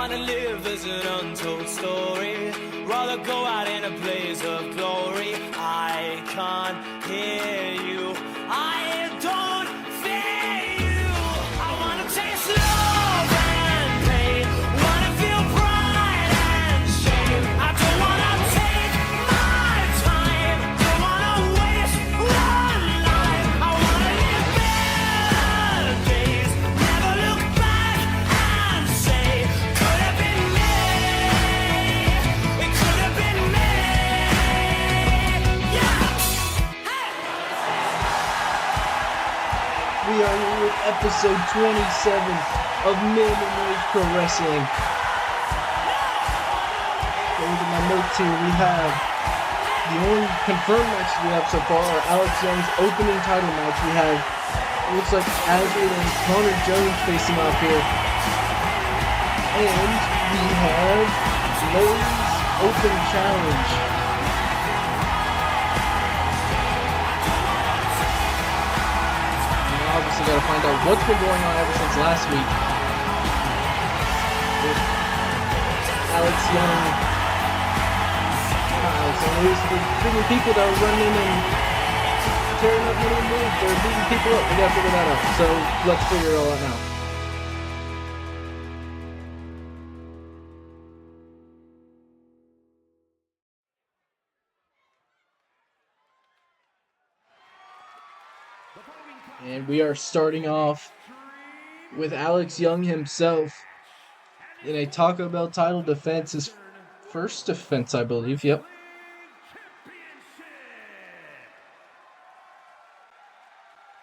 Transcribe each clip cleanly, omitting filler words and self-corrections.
wanna live as an untold story, rather go out in a blaze of glory. I can't hear you, I don't fear you. I wanna taste love and pain, wanna feel pride and shame. I don't wanna take my time, don't wanna waste one life. I wanna live better days, never look back and say, could have been me, it could have been me. Yeah! Hey! We are here with episode 27 of Minimum Wage Pro Wrestling. Going to my notes here, we have the only confirmed matches we have so far are Alex Young's opening title match. We have, it looks like Azrael and Connor Jones facing off here. And we have Larry's Open Challenge. Obviously got to find out what's been going on ever since last week with Alex Young. Not Alex Young, it was the freaking people that were running and tearing up little moves. They're beating people up. We got to figure that out. So let's figure it all out now. And we are starting off with Alex Young himself in a Taco Bell title defense. His first defense, I believe. Yep.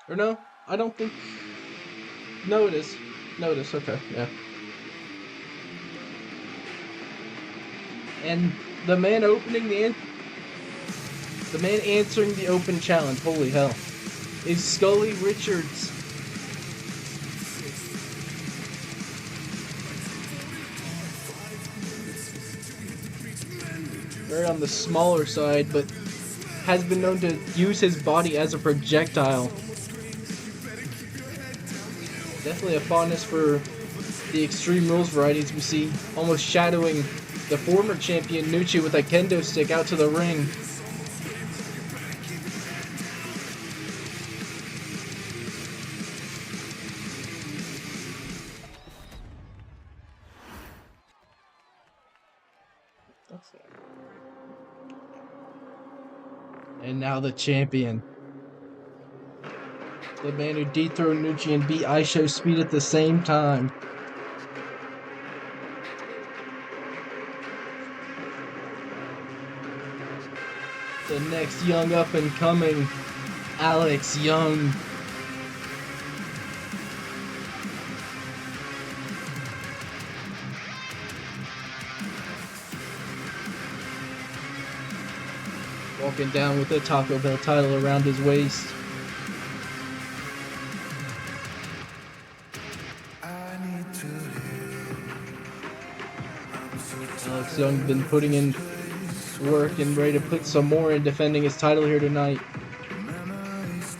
Or no, I don't think. No, it is. No, it is. Okay, yeah. And the man answering the open challenge. Holy hell. Is Scully Richards. Very on the smaller side, but has been known to use his body as a projectile. Definitely a fondness for the Extreme Rules varieties we see, almost shadowing the former champion Nucci with a kendo stick out to the ring. And now the champion. The man who dethroned Nucci and beat Aisho Speed at the same time. The next young up and coming, Alex Young. Walking down with the Taco Bell title around his waist. Alex Young been putting in work and ready to put some more in defending his title here tonight.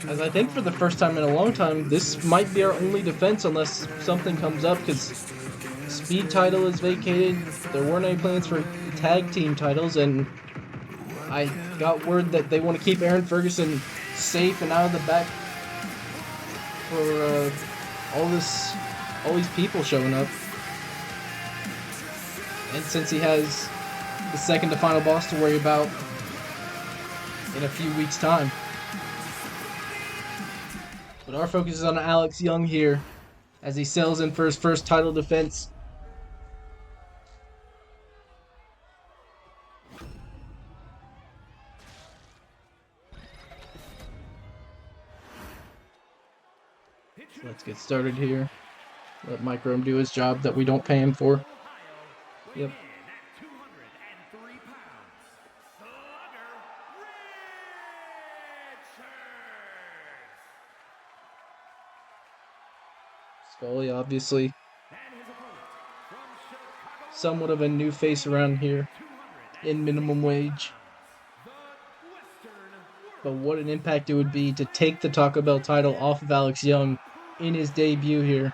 As I think for the first time in a long time, this might be our only defense unless something comes up, because Speed title is vacated. There weren't any plans for tag team titles, and I got word that they want to keep Aaron Ferguson safe and out of the back for all these people showing up. And since he has the second to final boss to worry about in a few weeks' time. But our focus is on Alex Young here as he sails in for his first title defense. So let's get started here. Let Mike Rome do his job that we don't pay him for. Yep. Scully, obviously, somewhat of a new face around here in minimum wage. But what an impact it would be to take the Taco Bell title off of Alex Young in his debut here.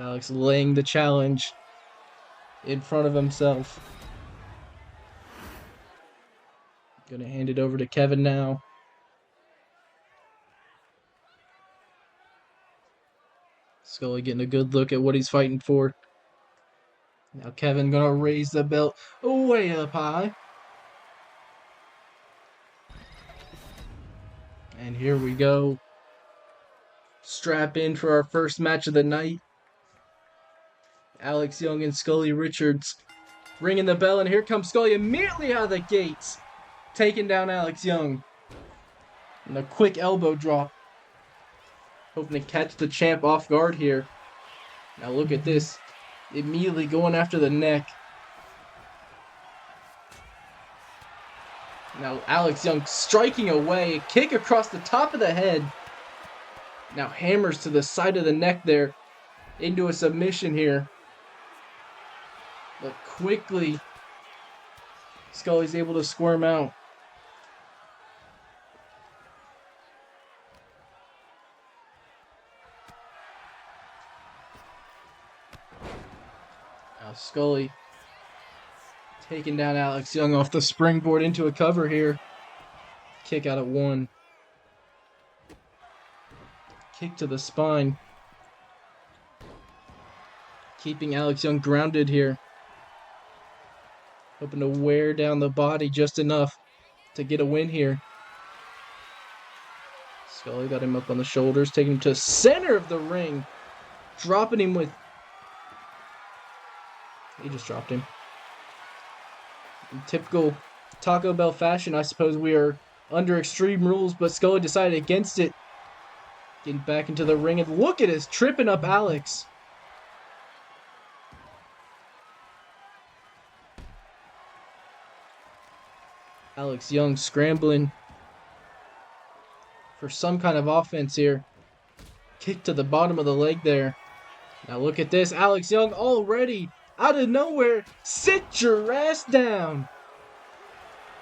Alex laying the challenge in front of himself. Gonna hand it over to Kevin now. Scully getting a good look at what he's fighting for. Now Kevin gonna raise the belt way up high. And here we go. Strap in for our first match of the night. Alex Young and Scully Richards ringing the bell, and here comes Scully immediately out of the gates, taking down Alex Young. And a quick elbow drop. Hoping to catch the champ off guard here. Now look at this. Immediately going after the neck. Now Alex Young striking away. A kick across the top of the head. Now hammers to the side of the neck there. Into a submission here. But quickly, Scully's able to squirm out. Now Scully taking down Alex Young off the springboard into a cover here. Kick out at 1. Kick to the spine. Keeping Alex Young grounded here. Hoping to wear down the body just enough to get a win here. Scully got him up on the shoulders, taking him to the center of the ring. Dropping him with... He just dropped him. In typical Taco Bell fashion, I suppose we are under Extreme Rules, but Scully decided against it. Getting back into the ring, and look at his tripping up Alex. Alex Young scrambling for some kind of offense here. Kick to the bottom of the leg there. Now look at this. Alex Young already out of nowhere. Sit your ass down.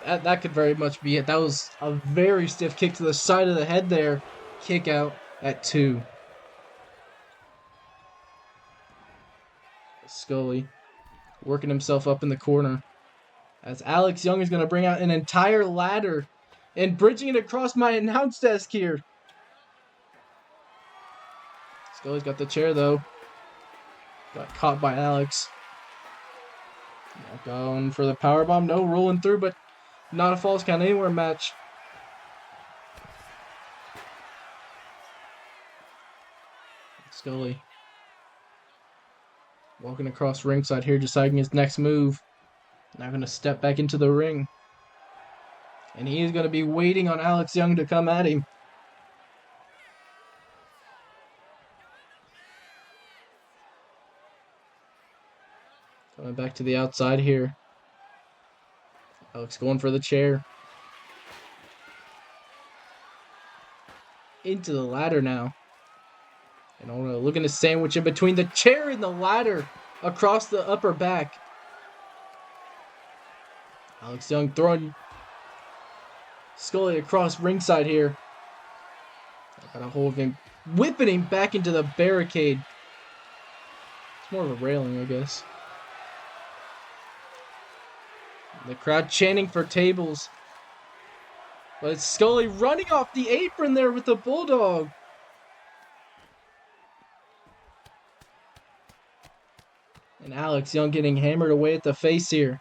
That could very much be it. That was a very stiff kick to the side of the head there. Kick out at 2. Scully working himself up in the corner. As Alex Young is going to bring out an entire ladder and bridging it across my announce desk here. Scully's got the chair though. Got caught by Alex. Now going for the powerbomb. No, rolling through, but not a false count anywhere match. Scully walking across ringside here, deciding his next move. Now going to step back into the ring. And he is going to be waiting on Alex Young to come at him. Coming back to the outside here. Alex going for the chair. Into the ladder now. And looking to sandwich in between the chair and the ladder across the upper back. Alex Young throwing Scully across ringside here. Got a hold of him, whipping him back into the barricade. It's more of a railing, I guess. The crowd chanting for tables. But it's Scully running off the apron there with the bulldog. And Alex Young getting hammered away at the face here.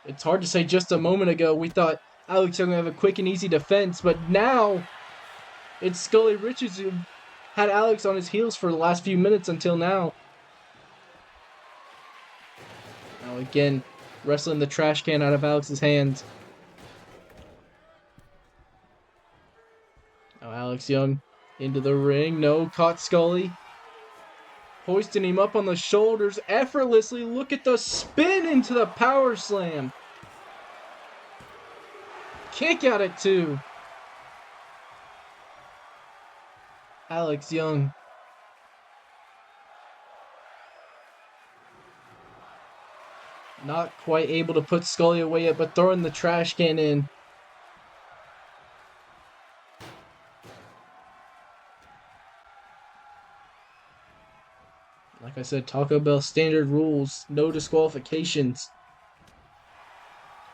It's hard to say. Just a moment ago we thought Alex Young would have a quick and easy defense, but now it's Scully Richards who had Alex on his heels for the last few minutes until now. Now again, wrestling the trash can out of Alex's hands. Now Alex Young into the ring. No, caught Scully. Hoisting him up on the shoulders effortlessly. Look at the spin into the power slam. Kick out at 2. Alex Young. Not quite able to put Scully away yet, but throwing the trash can in. Like I said, Taco Bell standard rules. No disqualifications.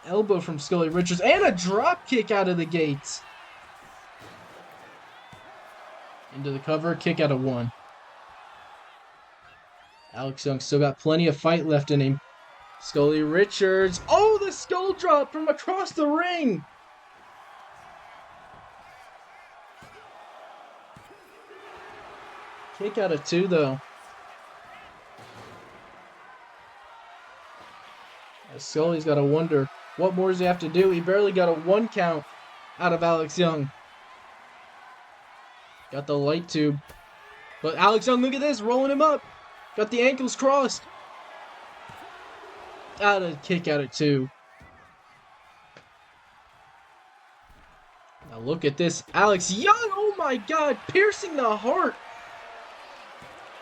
Elbow from Scully Richards. And a drop kick out of the gates. Into the cover. Kick out of 1. Alex Young still got plenty of fight left in him. Scully Richards. Oh, the skull drop from across the ring. Kick out of 2, though. Scully's got to wonder, what more does he have to do? He barely got a 1 count out of Alex Young. Got the light tube. But Alex Young, look at this, rolling him up. Got the ankles crossed. Out of kick out of 2. Now look at this. Alex Young, oh my God, piercing the heart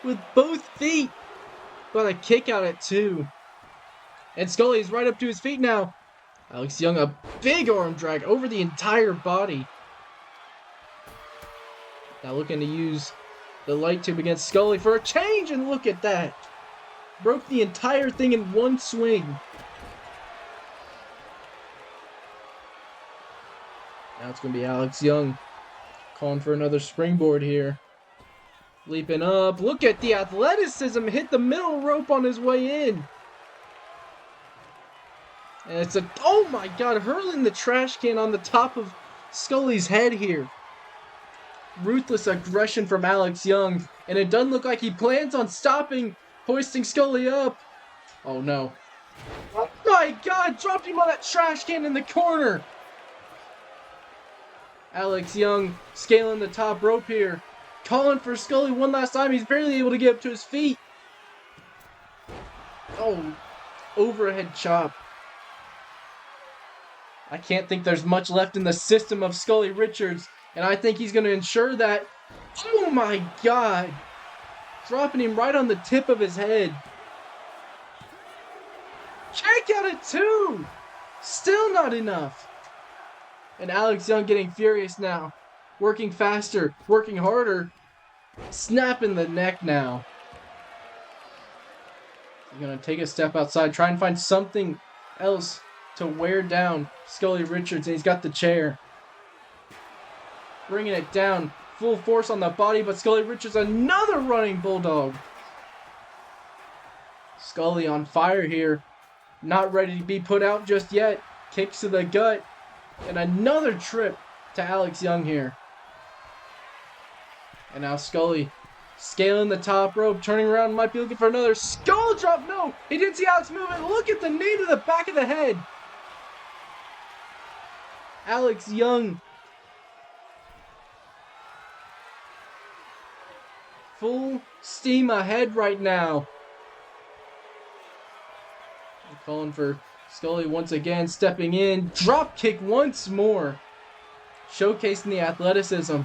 with both feet. Got a kick out at 2. And Scully's right up to his feet now. Alex Young, a big arm drag over the entire body. Now looking to use the light tube against Scully for a change, and look at that. Broke the entire thing in 1 swing. Now it's going to be Alex Young calling for another springboard here. Leaping up. Look at the athleticism. Hit the middle rope on his way in. And it's a, oh my God, hurling the trash can on the top of Scully's head here. Ruthless aggression from Alex Young. And it doesn't look like he plans on stopping, hoisting Scully up. Oh no. Oh my God, dropped him on that trash can in the corner. Alex Young scaling the top rope here. Calling for Scully one last time. He's barely able to get up to his feet. Oh, overhead chop. I can't think there's much left in the system of Scully Richards, and I think he's going to ensure that. Oh my God. Dropping him right on the tip of his head. Kick out at 2. Still not enough. And Alex Young getting furious now. Working faster, working harder. Snapping the neck now. He's going to take a step outside, try and find something else to wear down Scully Richards, and he's got the chair. Bringing it down, full force on the body, but Scully Richards, another running bulldog. Scully on fire here, not ready to be put out just yet. Kicks to the gut, and another trip to Alex Young here. And now Scully scaling the top rope, turning around, might be looking for another skull drop. No, he didn't see Alex moving. Look at the knee to the back of the head. Alex Young. Full steam ahead right now. I'm calling for Scully once again, stepping in. Drop kick once more. Showcasing the athleticism.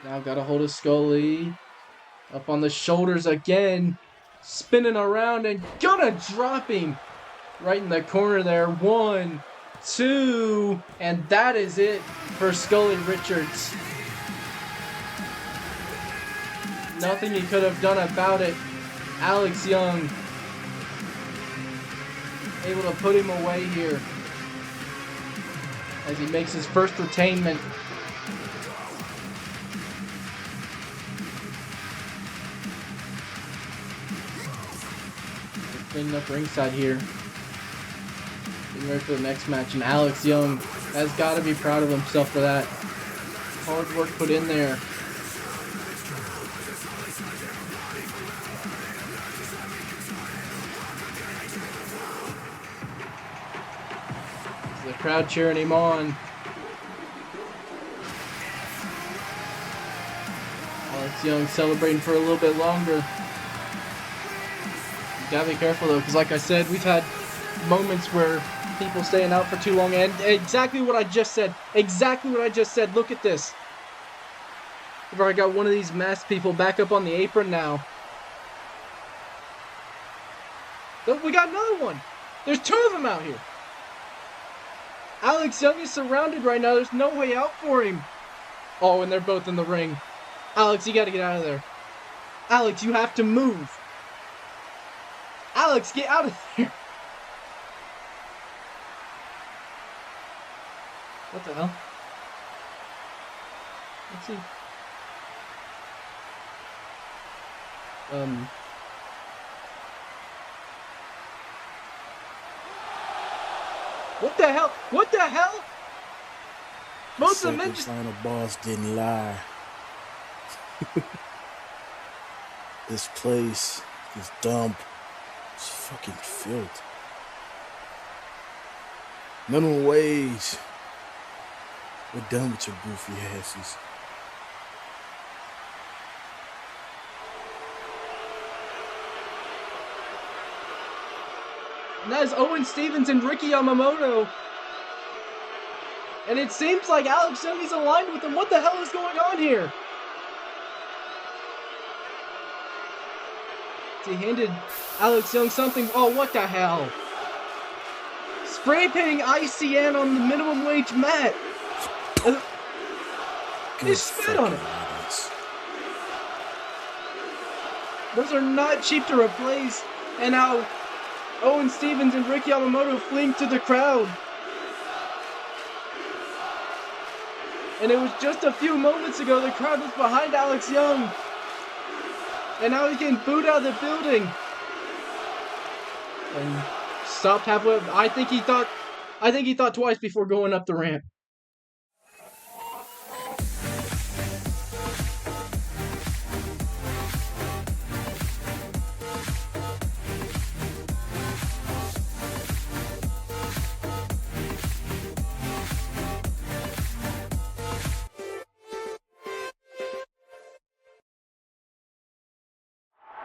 Now got a hold of Scully. Up on the shoulders again. Spinning around and gonna drop him. Right in the corner there. 1, 2, and that is it for Scully Richards. Nothing he could have done about it. Alex Young able to put him away here as he makes his first retainment. Cleaning up ringside here. Getting ready for the next match, and Alex Young has got to be proud of himself for that. Hard work put in there. The crowd cheering him on. Alex Young celebrating for a little bit longer. You gotta be careful though, because like I said, we've had moments where people staying out for too long, and exactly what I just said. Exactly what I just said. Look at this. We've already got one of these masked people back up on the apron now. Look, we got another one. There's 2 of them out here. Alex Young is surrounded right now. There's no way out for him. Oh, and they're both in the ring. Alex, you got to get out of there. Alex, you have to move. Alex, get out of here. What the hell? Let's see. What the hell? What the hell? Most of the men just... Final boss didn't lie. This place, this dump, is fucking filth. Minimum wage. We're done with your goofy asses. And that is Owen Stevens and Ricky Yamamoto. And it seems like Alex Young's aligned with him. What the hell is going on here? He handed Alex Young something. Oh, what the hell? Spray painting ICN on the minimum wage mat. He spit on it. Those are not cheap to replace. And now Owen Stevens and Ricky Yamamoto fleeing to the crowd. And it was just a few moments ago the crowd was behind Alex Young. And now he's getting booed out of the building. And stopped halfway. I think he thought twice before going up the ramp.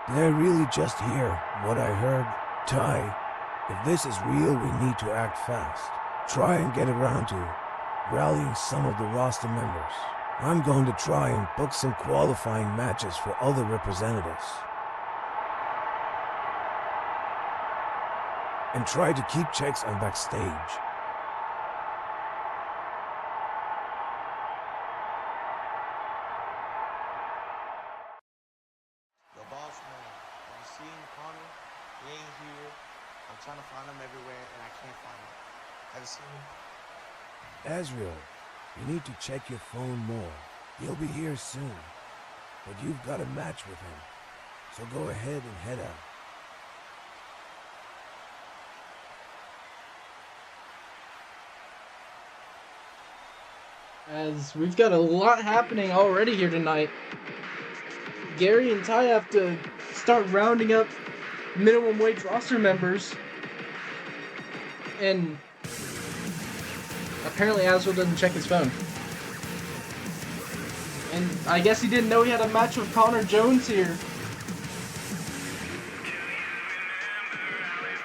They're really just here, what I heard. Ty, if this is real, we need to act fast. Try and get around to rallying some of the roster members. I'm going to try and book some qualifying matches for other representatives. And try to keep checks on backstage. He ain't here. I'm trying to find him everywhere, and I can't find him. Have you seen him? Azrael, you need to check your phone more. He'll be here soon. But you've got a match with him. So go ahead and head out. As we've got a lot happening already here tonight. Gary and Ty have to start rounding up minimum wage roster members. And apparently Azrael doesn't check his phone. And I guess he didn't know he had a match with Connor Jones here.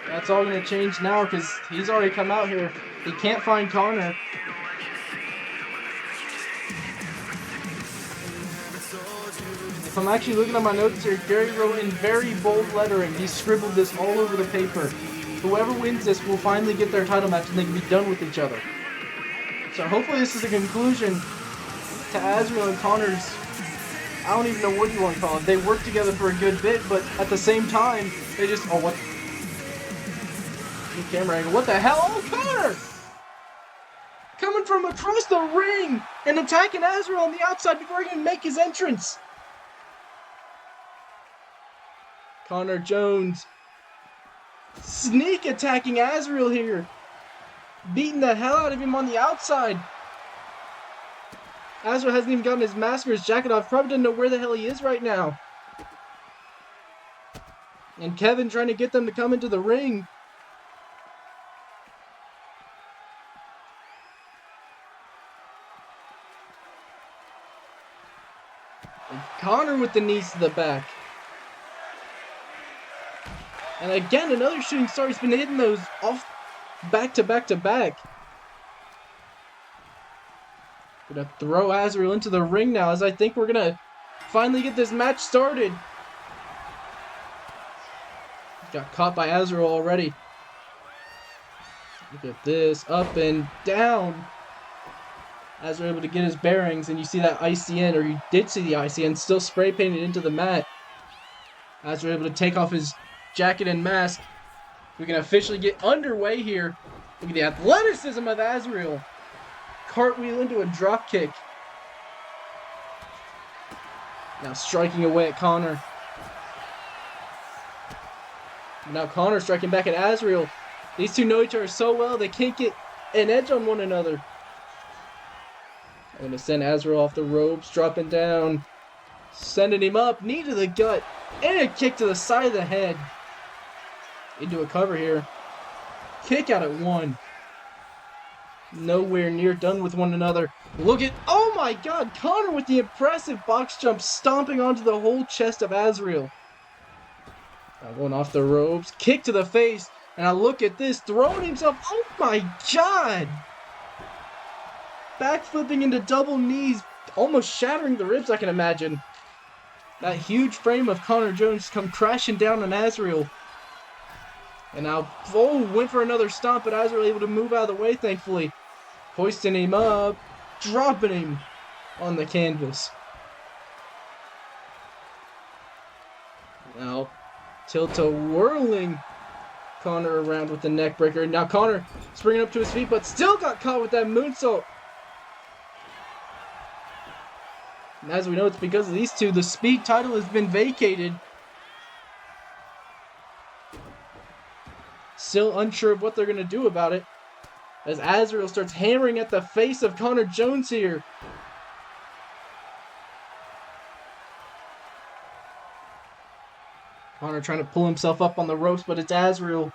That's all going to change now because he's already come out here. He can't find Connor. If I'm actually looking at my notes here, Gary wrote in very bold lettering. He scribbled this all over the paper. Whoever wins this will finally get their title match and they can be done with each other. So hopefully this is a conclusion to Azrael and Connor's, I don't even know what you want to call it. They worked together for a good bit, but at the same time, they just, oh, what? New camera angle. What the hell? Oh, Connor! Coming from across the ring and attacking Azrael on the outside before he can make his entrance. Connor Jones sneak attacking Azrael here. Beating the hell out of him on the outside. Azrael hasn't even gotten his mask or his jacket off. Probably doesn't know where the hell he is right now. And Kevin trying to get them to come into the ring. And Connor with the knees to the back. And again, another shooting star. He's been hitting those off back to back to back. Gonna throw Azrael into the ring now, as I think we're gonna finally get this match started. Got caught by Azrael already. Look at this, up and down. Azrael able to get his bearings, and you see that ICN, or you did see the ICN, still spray painted into the mat. As we're able to take off his jacket and mask, we can officially get underway here. Look at the athleticism of Azrael. Cartwheel into a drop kick. Now striking away at Connor. Now Connor striking back at Azrael. These two know each other so well, they can't get an edge on one another. I'm going to send Azrael off the ropes, dropping down. Sending him up, knee to the gut, and a kick to the side of the head. Into a cover here. Kick out at 1. Nowhere near done with one another. Look at, oh my god, Connor with the impressive box jump stomping onto the whole chest of Azrael. Now going off the ropes, kick to the face, and now look at this, throwing himself, oh my god! Backflipping into double knees, almost shattering the ribs, I can imagine. That huge frame of Connor Jones come crashing down on Azrael. And now, oh, went for another stomp, but Azrael able to move out of the way, thankfully. Hoisting him up, dropping him on the canvas. Now, Tilto whirling Connor around with the neck breaker. Now Connor springing up to his feet, but still got caught with that moonsault. And as we know, it's because of these two. The speed title has been vacated. Still unsure of what they're going to do about it, as Azrael starts hammering at the face of Connor Jones here. Connor trying to pull himself up on the ropes, but it's Azrael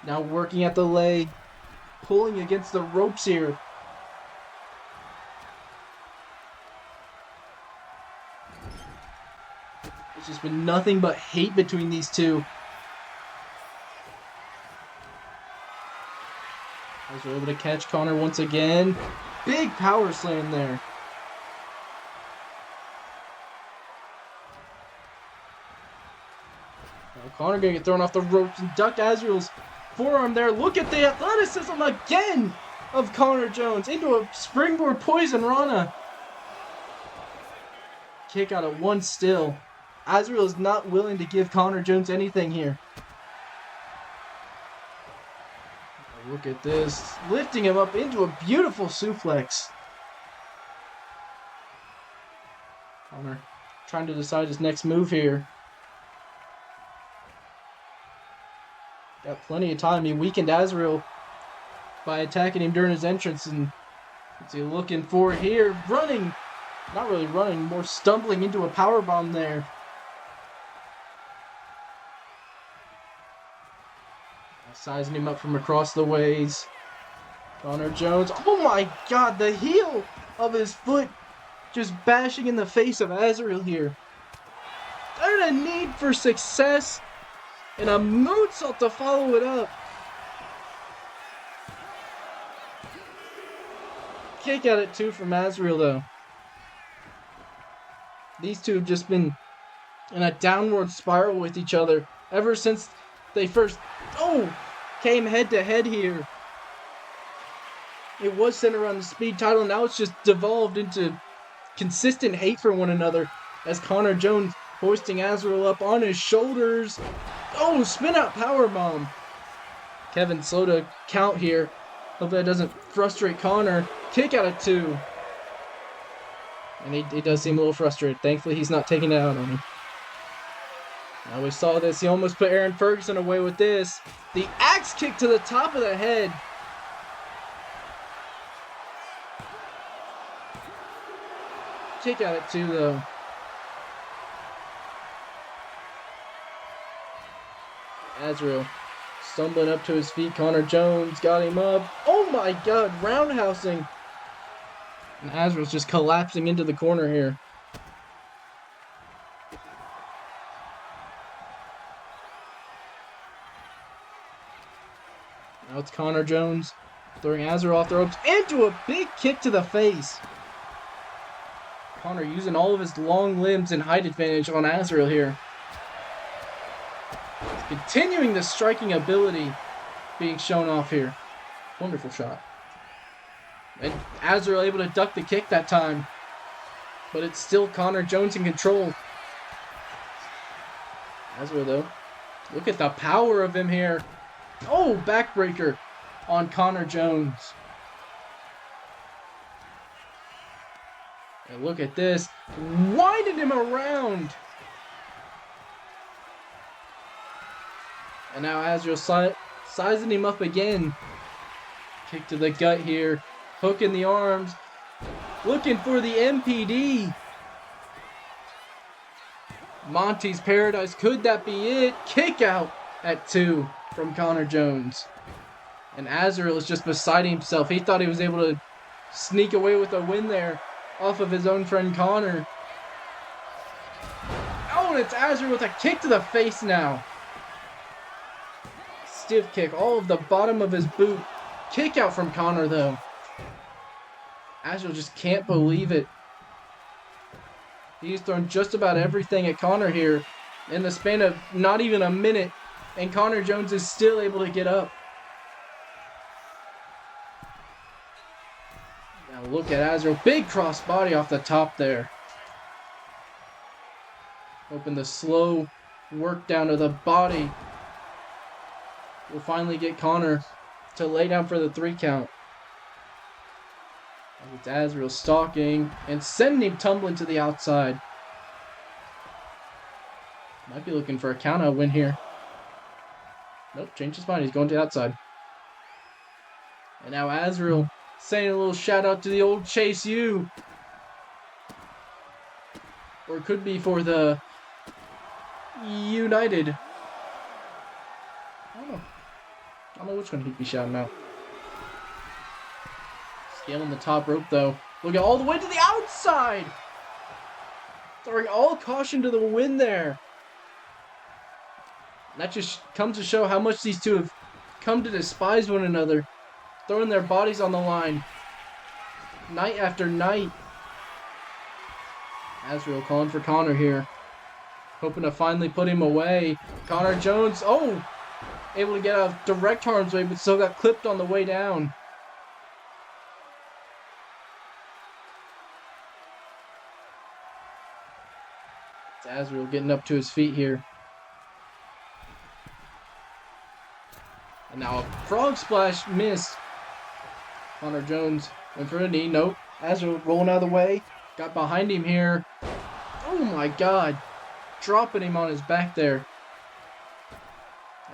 now working at the leg, pulling against the ropes here. It's just been nothing but hate between these two. As we're able to catch Connor once again. Big power slam there. Now Connor gonna get thrown off the ropes and ducked Azrael's forearm there. Look at the athleticism again of Connor Jones into a springboard poison rana. Kick out at 1 still. Azrael is not willing to give Connor Jones anything here. Look at this. Lifting him up into a beautiful suplex. Connor trying to decide his next move here. Got plenty of time. He weakened Azrael by attacking him during his entrance. And what's he looking for here? Running. Not really running, more stumbling into a powerbomb there. Sizing him up from across the ways. Connor Jones. Oh my god, the heel of his foot just bashing in the face of Azrael here. And a need for success and a moonsault to follow it up. Kick out at 2 from Azrael though. These two have just been in a downward spiral with each other ever since they first came head to head here. It was centered around the speed title, now it's just devolved into consistent hate for one another as Connor Jones hoisting Azrael up on his shoulders. Oh, spin out powerbomb. Kevin slow to count here. Hope that doesn't frustrate Connor. Kick out at 2. And he does seem a little frustrated. Thankfully, he's not taking it out on him. Now we saw this. He almost put Aaron Ferguson away with this. The axe kick to the top of the head. Kick out at 2 though. Azrael stumbling up to his feet. Connor Jones got him up. Oh my god, roundhousing. And Azrael's just collapsing into the corner here. Now it's Connor Jones throwing Azrael off the ropes into a big kick to the face. Connor using all of his long limbs and height advantage on Azrael here. Continuing the striking ability being shown off here. Wonderful shot. And Azrael able to duck the kick that time. But it's still Connor Jones in control. Azrael, though. Look at the power of him here. Oh, backbreaker on Connor Jones. And look at this. Winding him around. And now Azrael sizing him up again. Kick to the gut here. Hook in the arms. Looking for the MPD. Monty's Paradise. Could that be it? Kick out at 2 from Connor Jones. And Azrael is just beside himself. He thought he was able to sneak away with a win there off of his own friend Connor. Oh, and it's Azrael with a kick to the face now. Stiff kick, all of the bottom of his boot. Kick out from Connor, though. Azrael just can't believe it. He's thrown just about everything at Connor here in the span of not even a minute, and Connor Jones is still able to get up. Now look at Azrael. Big cross body off the top there. Hoping the slow work down to the body will finally get Connor to lay down for the 3 count. It's Azrael stalking and sending him tumbling to the outside. Might be looking for a count-out win here. Nope, changed his mind. He's going to the outside. And now Azrael saying a little shout-out to the old Chase U. Or it could be for the United. I don't know which one he'd be shouting out. Scaling the top rope, though. Looking all the way to the outside! Throwing all caution to the wind there. And that just comes to show how much these two have come to despise one another. Throwing their bodies on the line. Night after night. Azrael calling for Connor here. Hoping to finally put him away. Connor Jones, able to get out of direct harm's way, but still got clipped on the way down. Azrael getting up to his feet here. And now a frog splash missed. Connor Jones went for a knee. Nope. Azrael rolling out of the way. Got behind him here. Oh my God. Dropping him on his back there.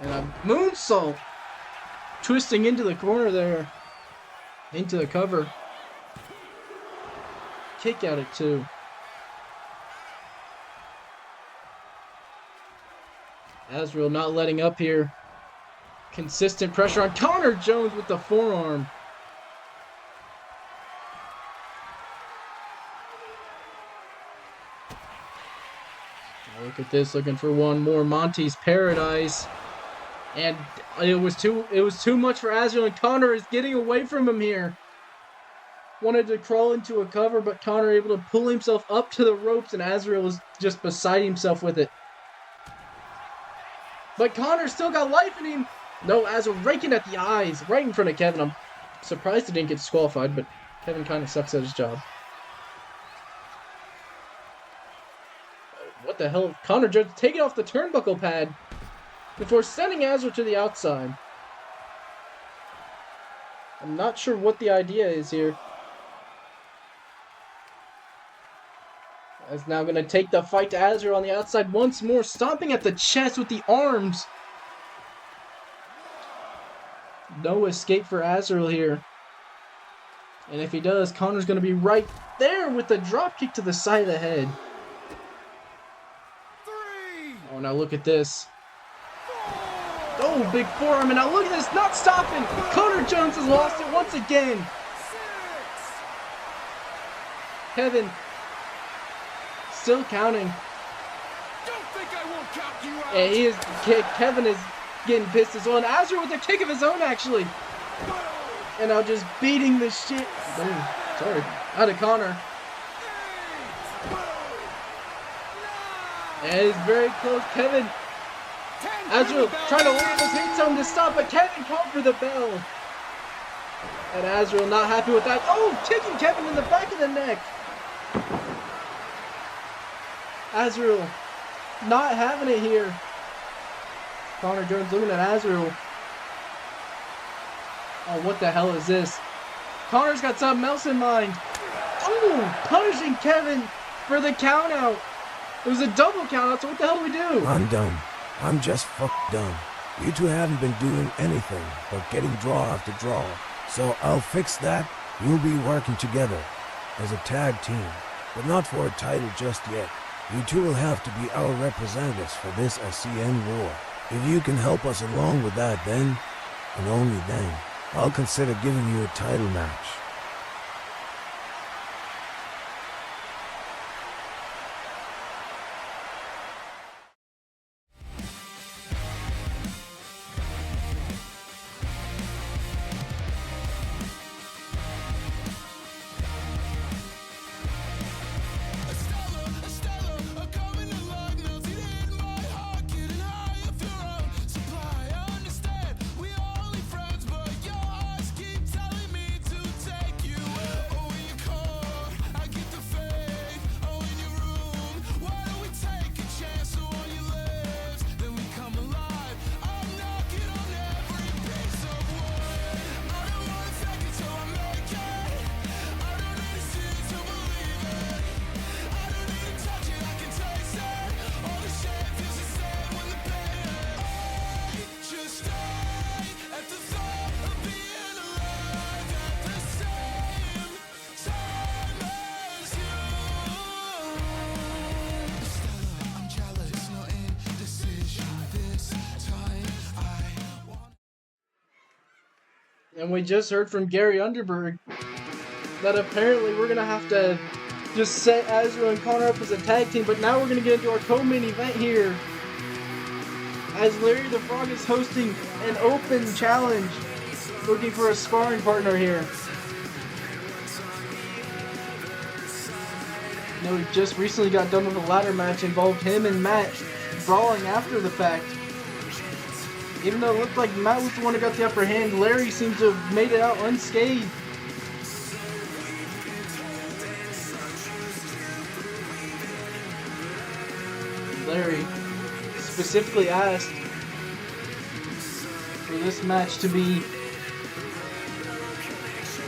And a moonsault. Twisting into the corner there. Into the cover. Kick out at 2. Azrael not letting up here. Consistent pressure on Connor Jones with the forearm. Now look at this, looking for one more. Monty's Paradise. And it was too much for Azrael, and Connor is getting away from him here. Wanted to crawl into a cover, but Connor able to pull himself up to the ropes, and Azrael was just beside himself with it. But Connor still got life in him. No, Azrael raking at the eyes right in front of Kevin. I'm surprised he didn't get disqualified, but Kevin kind of sucks at his job. What the hell? Connor Jones taking off the turnbuckle pad before sending Azrael to the outside. I'm not sure what the idea is here. Is now going to take the fight to Azrael on the outside once more, stomping at the chest with the arms. No escape for Azrael here. And if he does, Connor's going to be right there with the drop kick to the side of the head. 3. Oh, now look at this. Oh, big forearm, and now look at this, not stopping. Connor Jones has lost it once again. 6. Kevin still counting. Don't think I won't count you out. And Kevin is getting pissed as well. And Azrael with a kick of his own, actually. And now just beating the shit. Oh, sorry. Out of Connor. And it's very close. Kevin. Azrael trying to land his hit zone to stop, but Kevin called for the bell. And Azrael not happy with that. Oh, kicking Kevin in the back of the neck. Azrael not having it here. Connor Jones looking at Azrael. Oh, what the hell is this? Connor's got something else in mind. Oh, punishing Kevin for the count out. It was a double count out, so what the hell do we do? I'm done. I'm just done. You two haven't been doing anything but getting draw after draw. So I'll fix that. We'll be working together as a tag team, but not for a title just yet. You two will have to be our representatives for this SCN war. If you can help us along with that, then, and only then, I'll consider giving you a title match. And we just heard from Gary Underberg that apparently we're going to have to just set Azrael and Connor up as a tag team, but now we're going to get into our co-main event here as Larry the Frog is hosting an open challenge, looking for a sparring partner here. You know, we just recently got done with a ladder match involved him and Matt brawling after the fact. Even though it looked like Matt was the one who got the upper hand, Larry seems to have made it out unscathed. Larry specifically asked for this match to be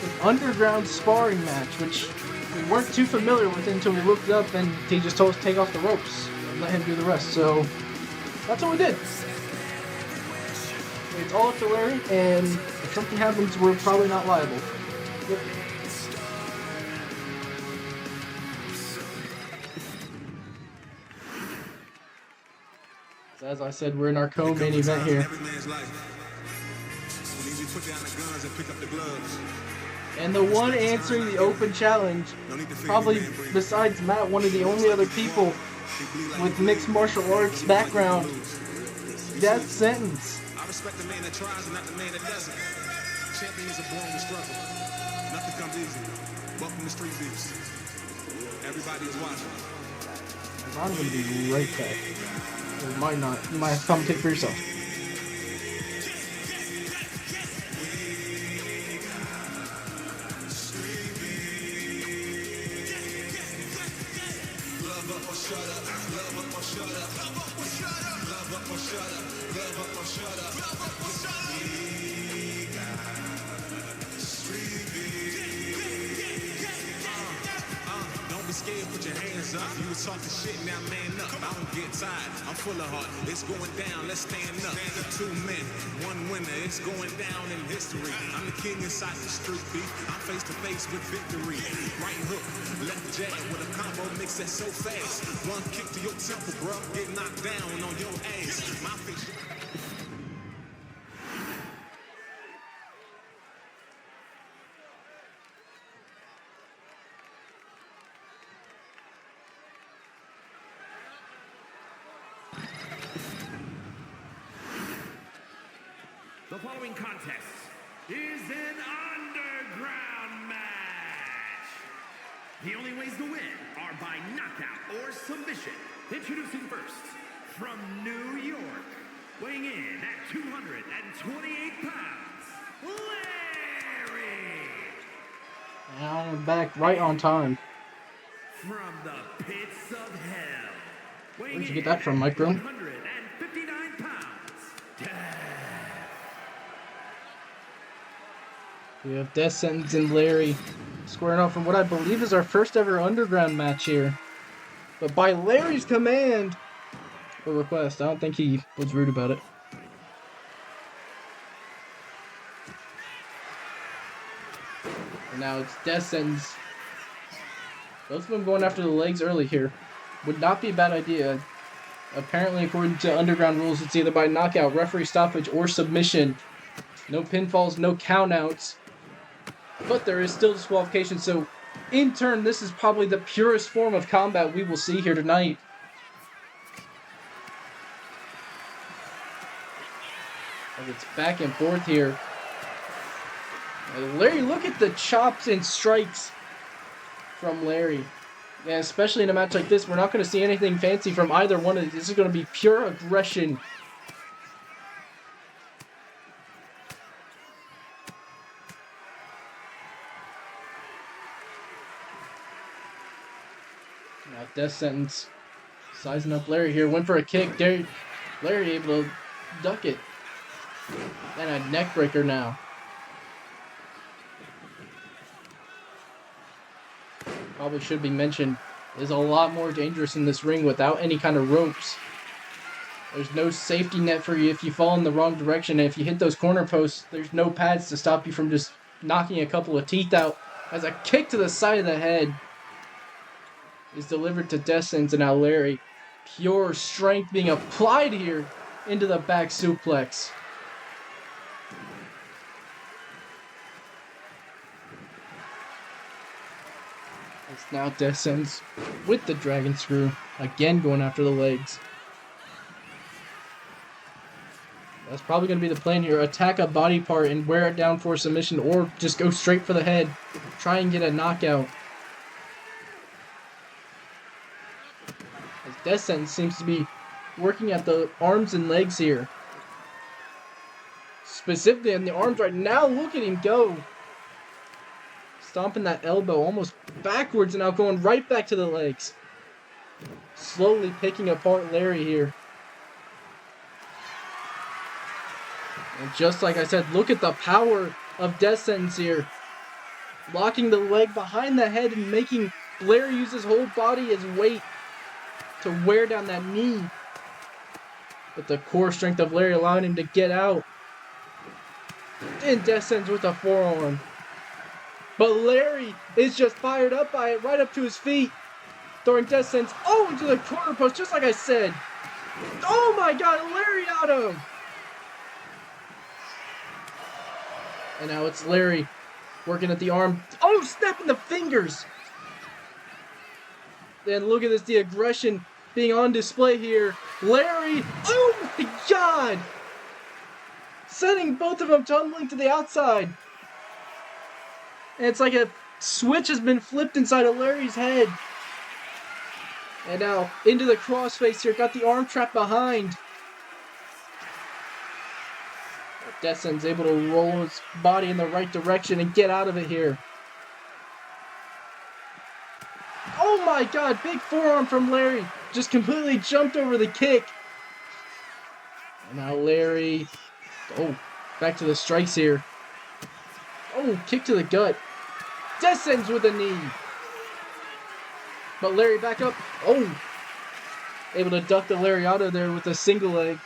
an underground sparring match, which we weren't too familiar with until we looked it up and he just told us to take off the ropes and let him do the rest. So that's what we did. It's all up to Larry, and if something happens, we're probably not liable. Yep. So as I said, we're in our co-main event here. And the one answering the open challenge, probably besides Matt, one of the only other people with mixed martial arts background, death sentence. I respect the man that tries and not the man that doesn't. Champions are born with struggle. Nothing comes easy. Welcome to Street Beefs. Everybody is watching. I'm going to be right back. Or might not. You might have to commentate for yourself. Love up or shut up. Love up or shut up. Love up or shut up. Love up or shut up. Love up or shut up. Love up or shut up. Street Don't be scared, put your hands up. You was talking shit, now man up. I don't get tired, I'm full of heart. It's going down, let's stand up. 2 men, 1 winner, it's going down in history. I'm the king inside the street beef. I'm face to face with victory. Right hook, left jab with a combo mix that's so fast. One kick to your temple, bro. Get knocked down on your ass. My face. The following contest is an underground match. The only ways to win are by knockout or submission. Introducing first, from New York, weighing in at 228 pounds, Larry. And I'm back right on time. From the pits of hell, weighing Where'd you get that from, Micro? 159 pounds, We have Death Sentence and Larry squaring off from what I believe is our first ever underground match here. But by Larry's command or request, I don't think he was rude about it. And now it's Death Sentence. Both of them going after the legs early here. Would not be a bad idea. Apparently, according to underground rules, it's either by knockout, referee stoppage, or submission. No pinfalls, no countouts. But there is still disqualification, so in turn, this is probably the purest form of combat we will see here tonight. And it's back and forth here. Larry, look at the chops and strikes from Larry. Yeah, especially in a match like this, we're not going to see anything fancy from either one of these. This is going to be pure aggression. Now, Death Sentence sizing up Larry here. Went for a kick. Larry able to duck it. And a neck breaker now. Probably should be mentioned, is a lot more dangerous in this ring without any kind of ropes. There's no safety net for you if you fall in the wrong direction, and if you hit those corner posts, there's no pads to stop you from just knocking a couple of teeth out. As a kick to the side of the head is delivered to Death Sentence, and now Larry. Pure strength being applied here into the back suplex. It's now Death Sentence with the Dragon Screw, again going after the legs. That's probably going to be the plan here. Attack a body part and wear it down for submission, or just go straight for the head. Try and get a knockout. As Death Sentence seems to be working at the arms and legs here. Specifically on the arms right now. Look at him go. Stomping that elbow almost backwards and now going right back to the legs. Slowly picking apart Larry here. And just like I said, look at the power of Death Sentence here. Locking the leg behind the head and making Larry use his whole body as weight to wear down that knee. But the core strength of Larry allowing him to get out. And Death Sentence with a forearm. But Larry is just fired up by it, right up to his feet. Throwing Death Sentence, into the corner post, just like I said. Oh my God, Lariato! And now it's Larry working at the arm. Oh, snapping the fingers! Then look at this, the aggression being on display here. Larry, oh my God! Sending both of them tumbling to the outside. And it's like a switch has been flipped inside of Larry's head. And now into the crossface here. Got the arm trap behind. Death Sentence able to roll his body in the right direction and get out of it here. Oh my God, big forearm from Larry. Just completely jumped over the kick. And now Larry. Back to the strikes here. Kick to the gut. Death Sentence with a knee. But Larry back up. Able to duck the Lariato there with a single leg.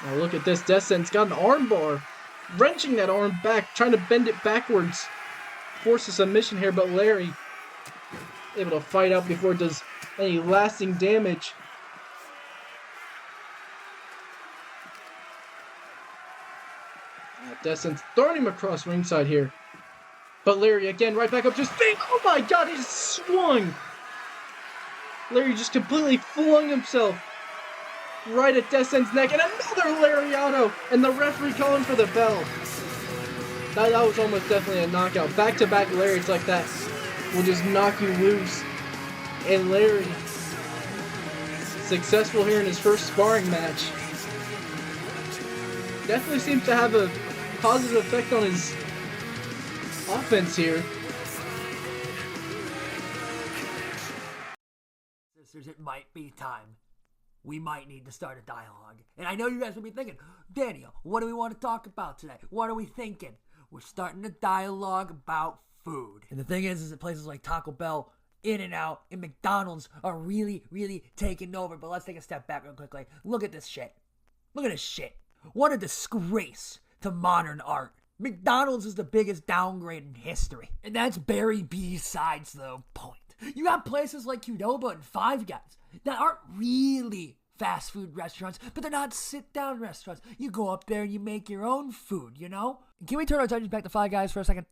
Now look at this. Death Sentence got an arm bar. Wrenching that arm back. Trying to bend it backwards. Force a submission here. But Larry able to fight out before it does any lasting damage. Death Sentence throwing him across ringside here. But Larry again right back up to his feet. Oh my God, he just swung. Larry just completely flung himself right at Death Sentence's neck. And another Lariato. And the referee calling for the bell. That was almost definitely a knockout. Back-to-back Larrys like that will just knock you loose. And Larry, successful here in his first sparring match. Definitely seems to have a positive effect on his offense here. Sisters, it might be time. we might need to start a dialogue. And I know you guys will be thinking, Daniel, what do we want to talk about today? What are we thinking? We're starting a dialogue about food. And the thing is that places like Taco Bell, In-N-Out, and McDonald's are really, really taking over. But let's take a step back real quickly. Look at this shit. Look at this shit. What a disgrace to modern art. McDonald's is the biggest downgrade in history. And that's very besides the point. You got places like Qdoba and Five Guys that aren't really fast food restaurants, but they're not sit-down restaurants. You go up there and you make your own food, you know? Can we turn our attention back to Five Guys for a second?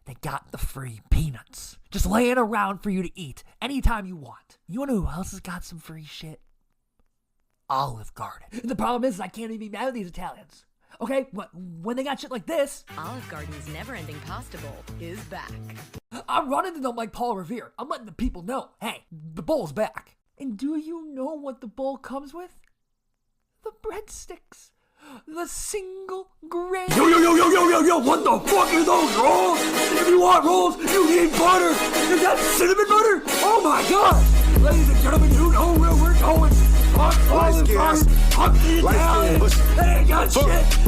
They got the free peanuts just laying around for you to eat anytime you want. You know who else has got some free shit? Olive Garden. The problem is I can't even be mad at these Italians. Okay, when they got shit like this... Olive Garden's never-ending pasta bowl is back. I'm running to them like Paul Revere. I'm letting the people know, hey, the bowl's back. And do you know what the bowl comes with? The breadsticks. The single grain. Yo, what the fuck are those rolls? If you want rolls, you need butter. Is that cinnamon butter? Oh my god. Ladies and gentlemen, you know where we're going. Olive Garden, I'm the Italian. They ain't got shit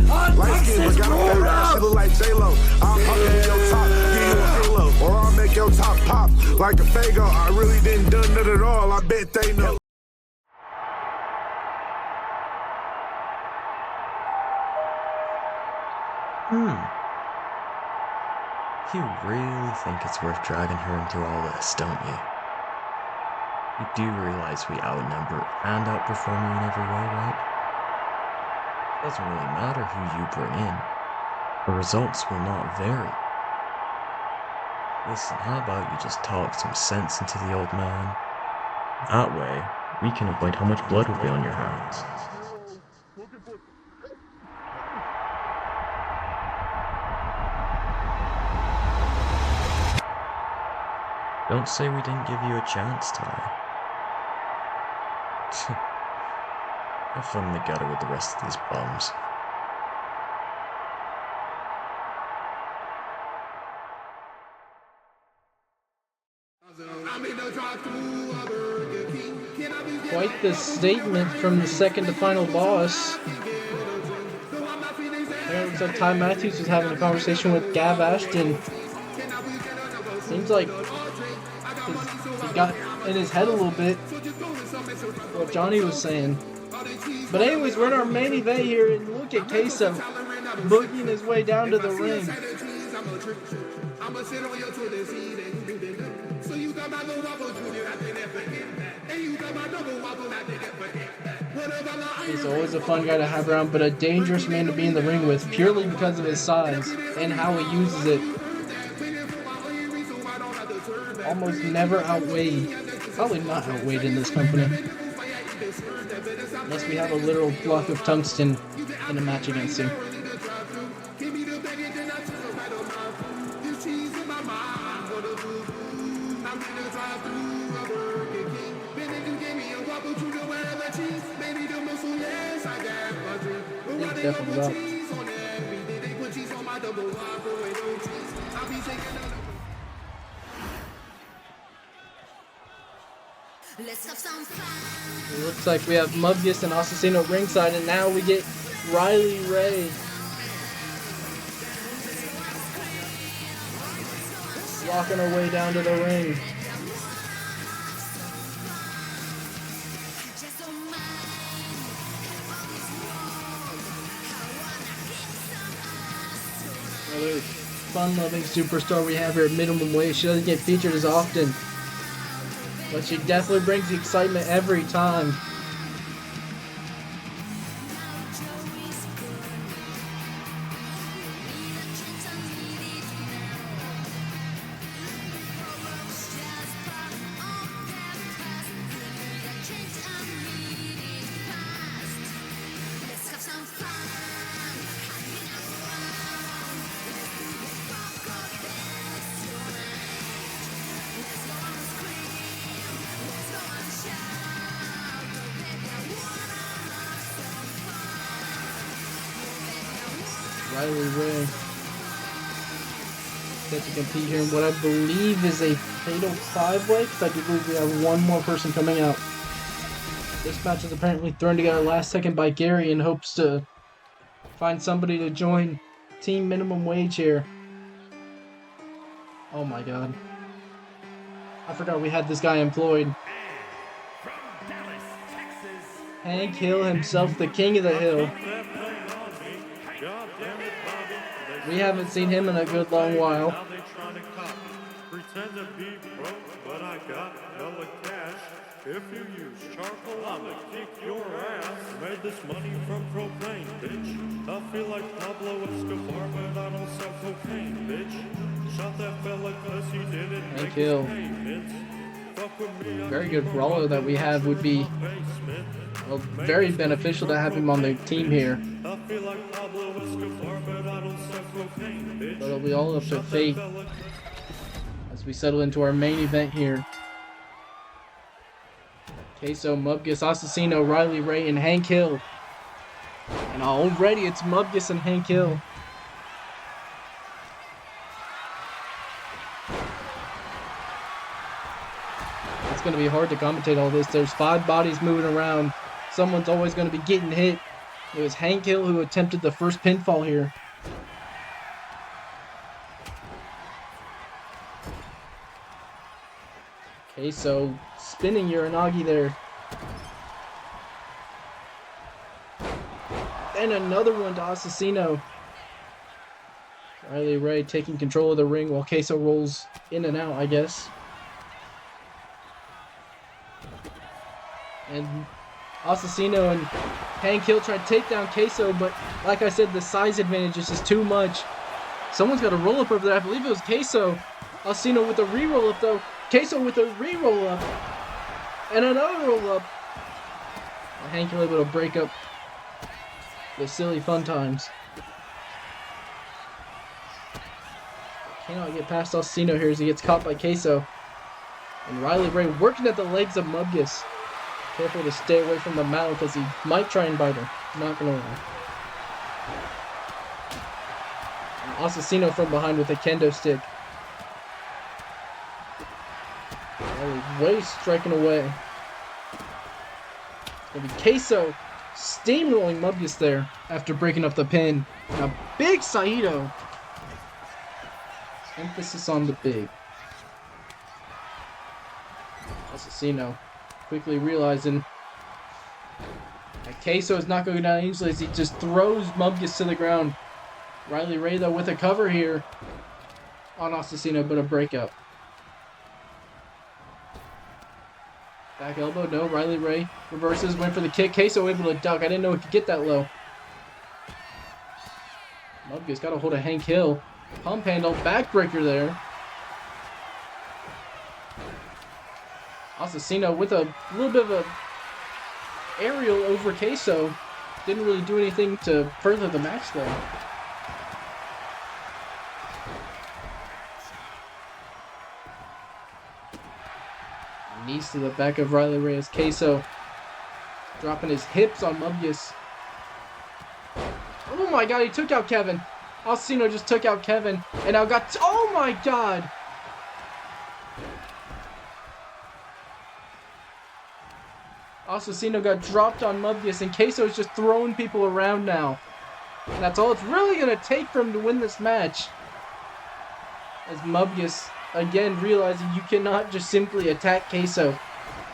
on Texas Roadhouse. She look like J-Lo. I'll pop in your top, give you a halo. Or I'll make your top pop like a Fago. I really didn't done it at all. I bet they know. You really think it's worth dragging her into all this, don't you? You do realize we outnumber and outperform you in every way, right? It doesn't really matter who you bring in. The results will not vary. Listen, how about you just talk some sense into the old man? That way, we can avoid how much blood will be on your hands. Don't say we didn't give you a chance, Ty. Have fun in the gutter with the rest of these bums. Quite the statement from the second to final boss. There it looks like Ty Matthews was having a conversation with Gav Ashton. Seems like he got in his head a little bit what Johnny was saying. But anyways, we're in our main event here, and look at Queso boogieing his way down to the ring. He's always a fun guy to have around, but a dangerous man to be in the ring with, purely because of his size and how he uses it. Almost never outweighed. Probably not outweighed in this company. Unless we have a literal block of tungsten in a match against him. He's definitely up. It looks like we have Mubgus and Assassino ringside, and now we get Riley Ray walking her way down to the ring. Another fun-loving superstar we have here at Minimum Wage. She doesn't get featured as often, but she definitely brings the excitement every time. Riley Ray set to compete here in what I believe is a fatal 5-way, because I do believe we have one more person coming out. This match is apparently thrown together last second by Gary in hopes to find somebody to join Team Minimum Wage here. Oh my god. I forgot we had this guy employed. Hank Hill himself, the king of the hill. We haven't seen him in a good long while. Pretend to be broke, but I got no cash. If you use charcoal, I'ma kick your ass. Made this money from propane, bitch. I feel like Pablo Escobar, but I don't sell cocaine, bitch. Shot that fella cause he didn't Hank Hill. Very good brawler that we have would be very beneficial to have him on the team here. But it'll be all up to fate as we settle into our main event here. Queso, Mubgus, Assassino, Riley Ray, and Hank Hill. And already it's Mubgus and Hank Hill. It's going to be hard to commentate all this. There's 5 bodies moving around. Someone's always going to be getting hit. It was Hank Hill who attempted the first pinfall here. Okay, so spinning Uranagi there. And another one to Assassino. Riley Ray taking control of the ring while Queso rolls in and out, I guess. And Assassino and Hank Hill try to take down Queso, but like I said, the size advantage is just too much. Someone's got a roll up over there. I believe it was Queso. Assassino with a re-roll up though. Queso with a re-roll up. And another roll up. Hank Hill able to break up the silly fun times. Cannot get past Assassino here as he gets caught by Queso. And Riley Ray working at the legs of Mubgus. Careful to stay away from the mouth as he might try and bite her. Not gonna lie. And Assassino from behind with a kendo stick. Riley Ray striking away. It's gonna be Queso steamrolling Mubgus there after breaking up the pin. Now big Saito. Emphasis on the big. Assassino quickly realizing that Queso is not going to go down easily as he just throws Mubgus to the ground. Riley Ray though with a cover here on Assassino, but a breakup. Back elbow, no. Riley Ray reverses, went for the kick. Queso able to duck. I didn't know he could get that low. Mubgus got a hold of Hank Hill. Pump handle, backbreaker there. Assassino with a little bit of a aerial over Queso. Didn't really do anything to further the match though. Knees to the back of Riley Ray as Queso dropping his hips on Mubgus. Oh my god, he took out Kevin. Assassino just took out Kevin and now got... oh my god! Assassino got dropped on Mubgus and Queso's just throwing people around now. And that's all it's really going to take for him to win this match. As Mubgus, again, realizing you cannot just simply attack Queso.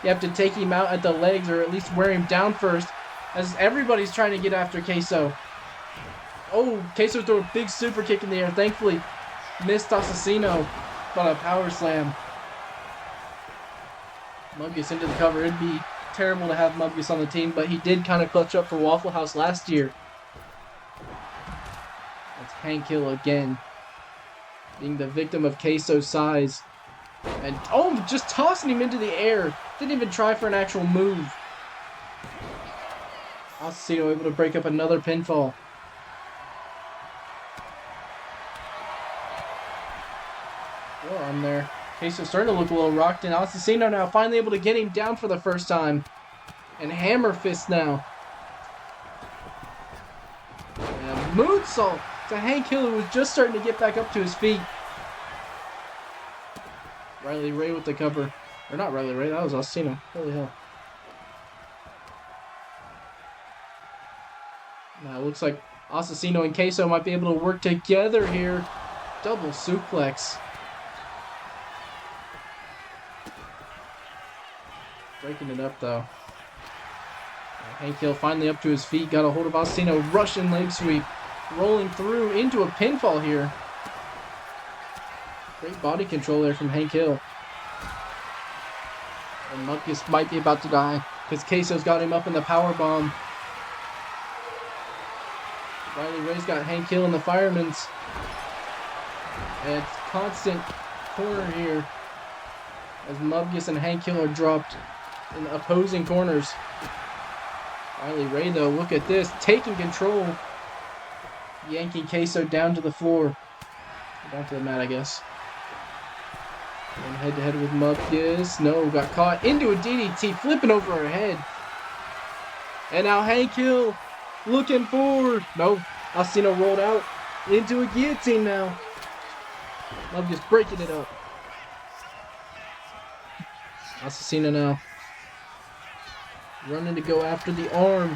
You have to take him out at the legs or at least wear him down first. As everybody's trying to get after Queso. Oh, Queso threw a big super kick in the air. Thankfully, missed Assassino. But a power slam. Mubgus into the cover. It'd be terrible to have Mubgus on the team, but he did kind of clutch up for Waffle House last year. That's Hank Hill again. Being the victim of Queso's size. And, oh, just tossing him into the air. Didn't even try for an actual move. Assassino able to break up another pinfall. Forearm there. Queso starting to look a little rocked, and Assassino now finally able to get him down for the first time. And hammer fist now. And a moonsault to Hank Hill, who was just starting to get back up to his feet. Riley Ray with the cover. Or not Riley Ray, that was Assassino. Holy hell. Now it looks like Assassino and Queso might be able to work together here. Double suplex. Breaking it up though. Hank Hill finally up to his feet. Got a hold of Assassino. Russian leg sweep. Rolling through into a pinfall here. Great body control there from Hank Hill. And Muckus might be about to die because Queso's got him up in the powerbomb. Riley Ray's got Hank Hill in the fireman's. And it's constant corner here as Mubgus and Hank Hill are dropped in opposing corners. Riley Ray, though, look at this. Taking control. Yanking Queso down to the floor. Down to the mat, I guess. Going head-to-head with Mubgus. No, got caught into a DDT. Flipping over her head. And now Hank Hill looking forward. No, Assassino rolled out into a guillotine now. Mubgus breaking it up. Assassino now running to go after the arm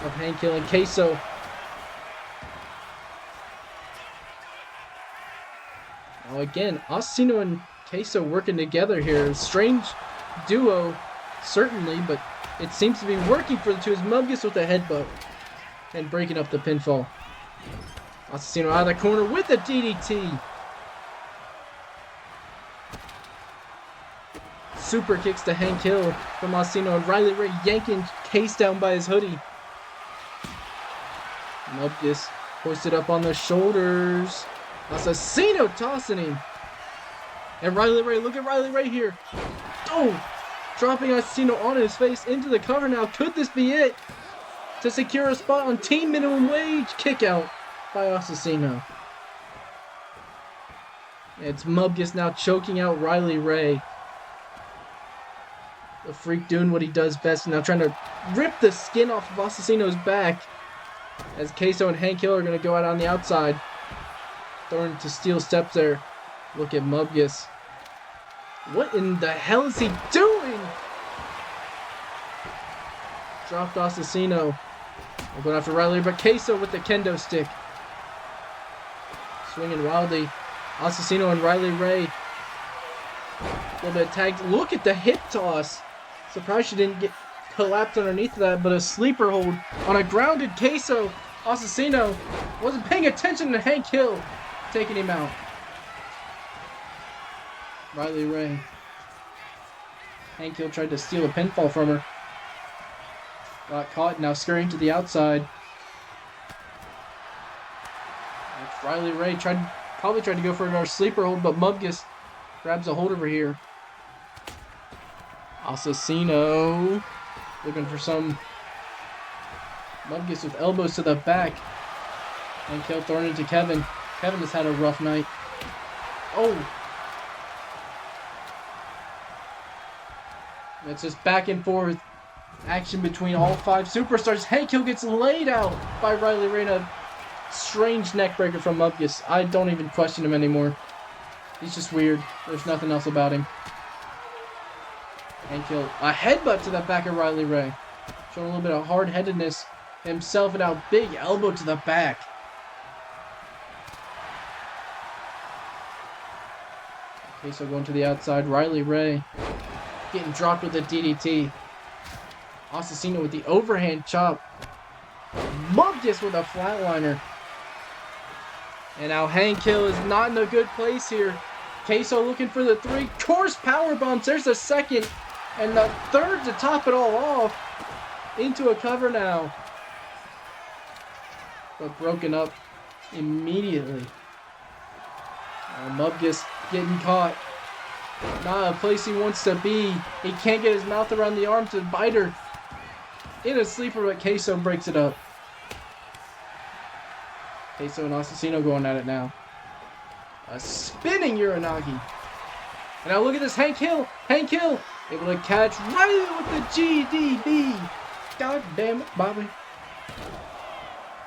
of Hank Hill and Queso. Now again, Assassino and Queso working together here. Strange duo, certainly, but it seems to be working for the two. As Mubgus with a headbutt and breaking up the pinfall. Assassino out of the corner with a DDT. Super kicks to Hank Hill from Assassino, and Riley Ray yanking Case down by his hoodie. Mubgus hoisted up on the shoulders. Assassino tossing him. And Riley Ray, look at Riley Ray here. Oh! Dropping Assassino on his face into the cover now. Could this be it? To secure a spot on team minimum wage. Kick out by Assassino. It's Mubgus now choking out Riley Ray. The Freak doing what he does best, now trying to rip the skin off of Assassino's back. As Queso and Hank Hill are going to go out on the outside. Throwing to steel steps there. Look at Mubgus. What in the hell is he doing? Dropped Assassino. We're going after Riley, but Queso with the kendo stick. Swinging wildly. Assassino and Riley Ray. A little bit tagged. Look at the hip toss. Surprised she didn't get collapsed underneath that, but a sleeper hold on a grounded Queso. Assassino wasn't paying attention to Hank Hill, taking him out. Riley Ray. Hank Hill tried to steal a pinfall from her. Got caught, now scurrying to the outside. Riley Ray probably tried to go for another sleeper hold, but Mubgus grabs a hold of her here. Assassino looking for some. Mubgus with elbows to the back. And Hill thrown into Kevin. Kevin has had a rough night. Oh! It's just back and forth action between all five superstars. Hank Hill gets laid out by Riley Ray. A strange neck breaker from Mubgus. I don't even question him anymore. He's just weird. There's nothing else about him. Hank Hill, a headbutt to the back of Riley Ray. Showing a little bit of hard-headedness himself, and now big elbow to the back. Okay, so going to the outside. Riley Ray getting dropped with a DDT. Assassino with the overhand chop. Mubgus with a flatliner. And now Hank Hill is not in a good place here. Queso looking for the three. Course power bombs. There's the second. And the third to top it all off. Into a cover now. But broken up immediately. Mubgus getting caught. Not a place he wants to be. He can't get his mouth around the arm to bite her. In a sleeper, but Queso breaks it up. Queso and Assassino going at it now. A spinning Uranagi. And now look at this, Hank Hill. Hank Hill able to catch Riley with the GDB. God damn it, Bobby.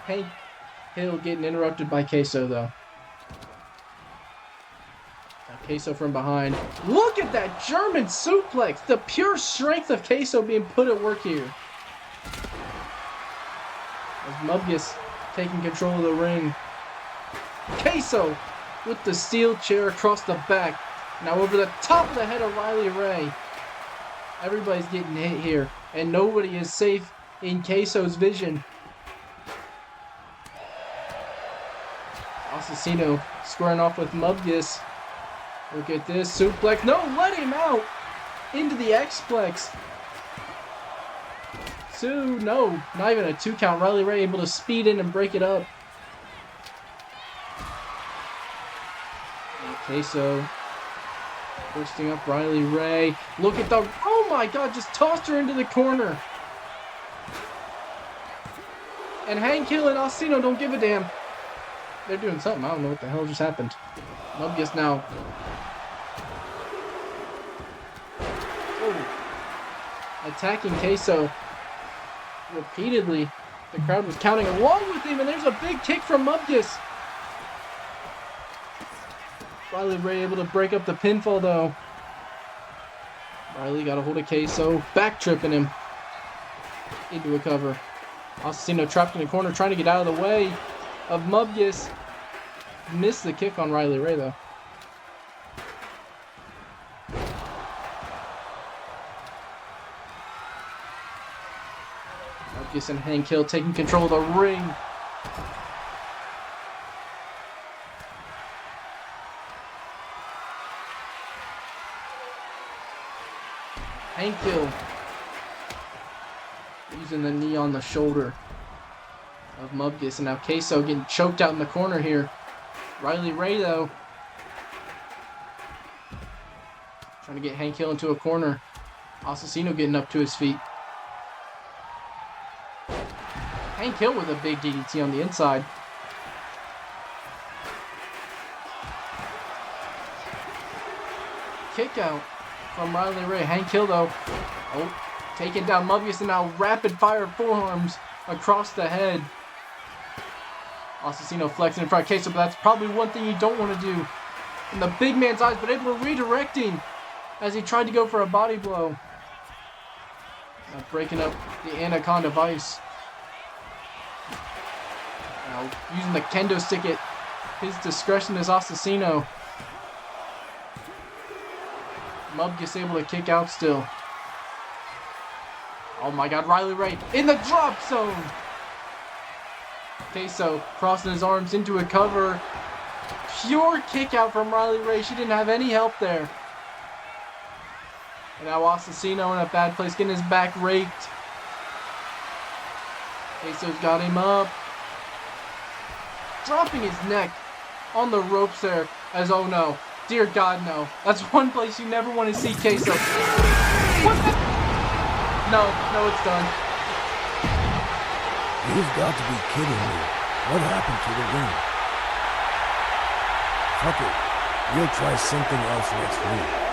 Hank Hill getting interrupted by Queso though. Now Queso from behind. Look at that German suplex. The pure strength of Queso being put at work here. As Mubgus taking control of the ring. Queso with the steel chair across the back. Now over the top of the head of Riley Ray. Everybody's getting hit here. And nobody is safe in Queso's vision. Assassino squaring off with Mubgus. Look at this. Suplex. No, let him out. Into the X-Plex. No, not even a 2 count. Riley Ray able to speed in and break it up. Queso bursting up Riley Ray. Look at the... Oh my god, just tossed her into the corner. And Hank Hill and Assassino don't give a damn. They're doing something. I don't know what the hell just happened. Mubgus now. Oh. Attacking Queso. Repeatedly. The crowd was counting along with him, and there's a big kick from Mubgus. Riley Ray able to break up the pinfall, though. Riley got a hold of Queso, back tripping him into a cover. Assassino trapped in the corner, trying to get out of the way of Mubgus. Missed the kick on Riley Ray, though. Mubgus and Hank Hill taking control of the ring. Hank Hill using the knee on the shoulder of Mubgus, and now Queso getting choked out in the corner here. Riley Ray, though, trying to get Hank Hill into a corner. Assassino getting up to his feet. Hank Hill with a big DDT on the inside. Kick out from Riley Ray. Hank Hill, though, taking down Mubgus, and now rapid fire forearms across the head. Assassino flexing in front of Queso, but that's probably one thing you don't want to do in the big man's eyes, but able to redirecting as he tried to go for a body blow. Now breaking up the Anaconda Vice. Now using the kendo stick at his discretion is Assassino. Mubgus able to kick out still. Oh my god, Riley Ray in the drop zone! Queso crossing his arms into a cover. Pure kick out from Riley Ray. She didn't have any help there. And now Assassino in a bad place, getting his back raked. Queso's got him up. Dropping his neck on the ropes there as, oh no. Dear God, no. That's one place you never want to see Queso. What the? No, it's done. You've got to be kidding me. What happened to the ring? Fuck it. We'll try something else next week.